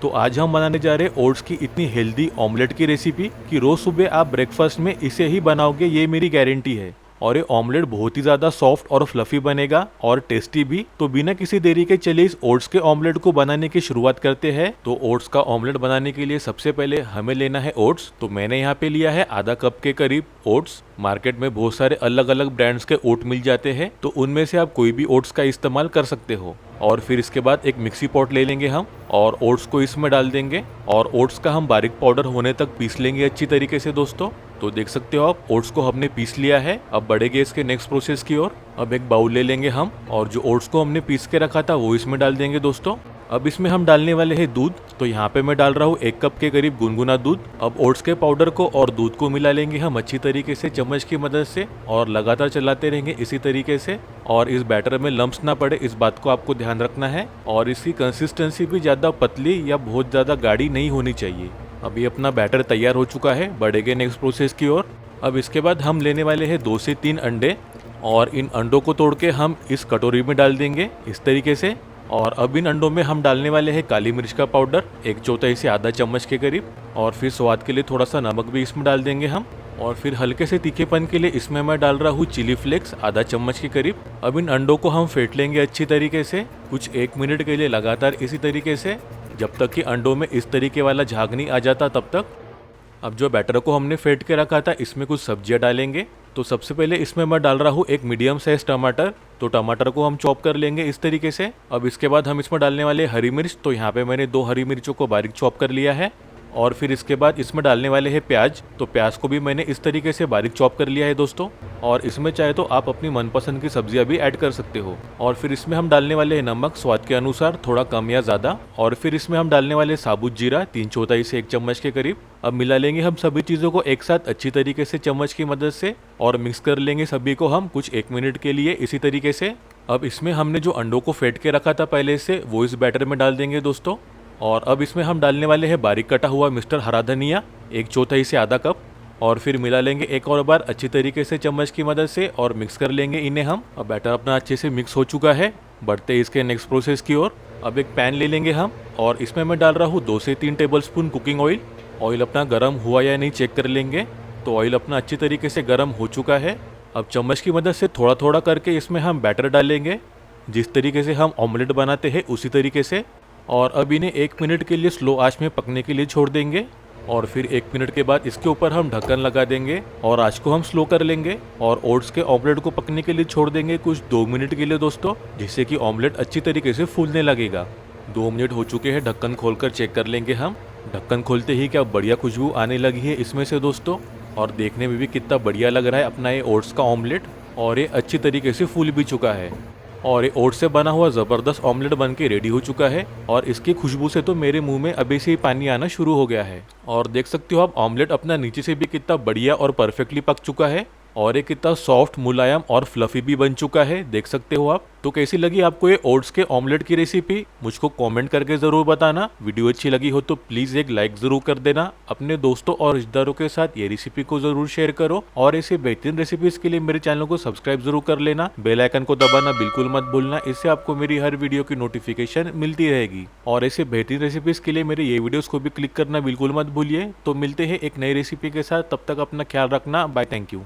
तो आज हम बनाने जा रहे हैं ओट्स की इतनी हेल्दी ऑमलेट की रेसिपी कि रोज सुबह आप ब्रेकफास्ट में इसे ही बनाओगे, ये मेरी गारंटी है। और ये ऑमलेट बहुत ही ज्यादा सॉफ्ट और फ्लफी बनेगा और टेस्टी भी। तो बिना किसी देरी के चलिए इस ओट्स के ऑमलेट को बनाने की शुरुआत करते हैं। तो ओट्स का ऑमलेट बनाने के लिए सबसे पहले हमें लेना है ओट्स। तो मैंने यहाँ पे लिया है आधा कप के करीब ओट्स। मार्केट में बहुत सारे अलग अलग ब्रांड्स के ओट मिल जाते हैं, तो उनमें से आप कोई भी ओट्स का इस्तेमाल कर सकते हो। और फिर इसके बाद एक मिक्सी पॉट ले लेंगे हम और ओट्स को इसमें डाल देंगे और ओट्स का हम बारीक पाउडर होने तक पीस लेंगे अच्छी तरीके से दोस्तों। तो देख सकते हो आप ओट्स को हमने पीस लिया है। अब बढ़ेंगे इसके नेक्स्ट प्रोसेस की ओर। अब एक बाउल ले लेंगे हम और जो ओट्स को हमने पीस के रखा था वो इसमें डाल देंगे दोस्तों। अब इसमें हम डालने वाले हैं दूध। तो यहाँ पे मैं डाल रहा हूँ 1 कप के करीब गुनगुना दूध। अब ओट्स के पाउडर को और दूध को मिला लेंगे हम अच्छी तरीके से चम्मच की मदद से और लगातार चलाते रहेंगे इसी तरीके से। और इस बैटर में लम्प्स ना पड़े, इस बात को आपको ध्यान रखना है। और इसकी कंसिस्टेंसी भी ज्यादा पतली या बहुत ज्यादा गाढ़ी नहीं होनी चाहिए। अभी अपना बैटर तैयार हो चुका है। बढ़ेंगे नेक्स्ट प्रोसेस की ओर। अब इसके बाद हम लेने वाले हैं 2 से 3 अंडे और इन अंडों को तोड़ के हम इस कटोरी में डाल देंगे इस तरीके से। और अब इन अंडों में हम डालने वाले हैं काली मिर्च का पाउडर 1/4 से आधा चम्मच के करीब। और फिर स्वाद के लिए थोड़ा सा नमक भी इसमें डाल देंगे हम। और फिर हल्के से तीखेपन के लिए इसमें मैं डाल रहा हूँ चिली फ्लेक्स आधा चम्मच के करीब। अब इन अंडों को हम फेंट लेंगे अच्छी तरीके से कुछ 1 मिनट के लिए लगातार इसी तरीके से, जब तक कि अंडों में इस तरीके वाला झाग नहीं आ जाता तब तक। अब जो बैटर को हमने फेंट के रखा था इसमें कुछ सब्जियां डालेंगे। तो सबसे पहले इसमें मैं डाल रहा हूँ एक मीडियम साइज टमाटर। तो टमाटर को हम चॉप कर लेंगे इस तरीके से। अब इसके बाद हम इसमें डालने वाले हरी मिर्च। तो यहाँ पे मैंने 2 हरी मिर्चों को बारीक चॉप कर लिया है। और फिर इसके बाद इसमें डालने वाले हैं प्याज। तो प्याज को भी मैंने इस तरीके से बारीक चॉप कर लिया है दोस्तों। और इसमें चाहे तो आप अपनी मनपसंद की सब्जियां भी ऐड कर सकते हो। और फिर इसमें हम डालने वाले हैं नमक स्वाद के अनुसार, थोड़ा कम या ज़्यादा। और फिर इसमें हम डालने वाले साबुत जीरा 3/4 से 1 चम्मच के करीब। अब मिला लेंगे हम सभी चीज़ों को एक साथ अच्छी तरीके से चम्मच की मदद से और मिक्स कर लेंगे सभी को हम कुछ 1 मिनट के लिए इसी तरीके से। अब इसमें हमने जो अंडों को फेंट के रखा था पहले से वो इस बैटर में डाल देंगे दोस्तों। और अब इसमें हम डालने वाले हैं बारीक कटा हुआ मिस्टर हरा धनिया 1/4 से आधा कप। और फिर मिला लेंगे एक और बार अच्छी तरीके से चम्मच की मदद से और मिक्स कर लेंगे इन्हें हम। अब बैटर अपना अच्छे से मिक्स हो चुका है। बढ़ते इसके नेक्स्ट प्रोसेस की ओर। अब एक पैन ले लेंगे हम और इसमें मैं डाल रहा हूँ 2 से 3 टेबलस्पून कुकिंग ऑयल। ऑयल अपना गर्म हुआ या नहीं चेक कर लेंगे। तो ऑयल अपना अच्छी तरीके से गर्म हो चुका है। अब चम्मच की मदद से थोड़ा थोड़ा करके इसमें हम बैटर डालेंगे जिस तरीके से हम ऑमलेट बनाते हैं उसी तरीके से। और अब इन्हें 1 मिनट के लिए स्लो आंच में पकने के लिए छोड़ देंगे। और फिर 1 मिनट के बाद इसके ऊपर हम ढक्कन लगा देंगे और आंच को हम स्लो कर लेंगे। और ओट्स के ऑमलेट को पकने के लिए छोड़ देंगे कुछ 2 मिनट के लिए दोस्तों, जिससे कि ऑमलेट अच्छी तरीके से फूलने लगेगा। 2 मिनट हो चुके हैं। ढक्कन खोलकर चेक कर लेंगे हम। ढक्कन खोलते ही क्या बढ़िया खुशबू आने लगी है इसमें से दोस्तों। और देखने में भी कितना बढ़िया लग रहा है अपना ये ओट्स का ऑमलेट। और ये अच्छी तरीके से फूल भी चुका है और ये ओट्स से बना हुआ ज़बरदस्त ऑमलेट बन के रेडी हो चुका है। और इसकी खुशबू से तो मेरे मुंह में अभी से ही पानी आना शुरू हो गया है। और देख सकते हो आप ऑमलेट अपना नीचे से भी कितना बढ़िया और परफेक्टली पक चुका है और ये कितना सॉफ्ट, मुलायम और फ्लफी भी बन चुका है, देख सकते हो आप। तो कैसी लगी आपको ये ओट्स के ऑमलेट की रेसिपी, मुझको कमेंट करके जरूर बताना। वीडियो अच्छी लगी हो तो प्लीज एक लाइक जरूर कर देना। अपने दोस्तों और रिश्तेदारों के साथ ये रेसिपी को जरूर शेयर करो और ऐसे बेहतरीन रेसिपीज के लिए मेरे चैनल को सब्सक्राइब जरूर कर लेना। बेल आइकन को दबाना बिल्कुल मत भूलना, इससे आपको मेरी हर वीडियो की नोटिफिकेशन मिलती रहेगी। और ऐसे बेहतरीन रेसिपीज के लिए मेरे ये वीडियोस को भी क्लिक करना बिल्कुल मत भूलिए। तो मिलते हैं एक नई रेसिपी के साथ, तब तक अपना ख्याल रखना। Bye, thank you.